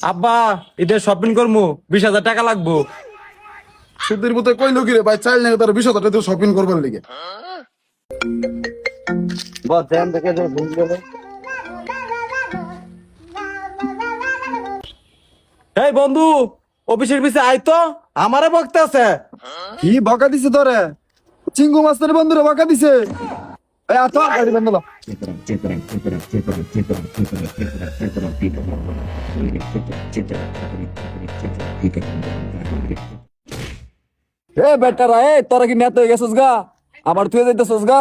আব্বা ঈদের শপিং করবো, 20,000 টাকা লাগবো। সুদের মতো কইলো কি রে ভাই, চাইল না তার 20,000 টাকা শপিং করবার লিগে। এই বন্ধু, অফিসের পিছে আয় তো, আমারে বকতে আছে। কি বকা দিছে তোরে? চিঙ্গু মাস্টার বন্ধুরে বকা দিছে। এই আতো গাড়ি বন্ধ লো। এ বেটারা, এ তোরা কি নেতা হয়ে গেছিস গা? আবার তুই যাইতেছিস গা?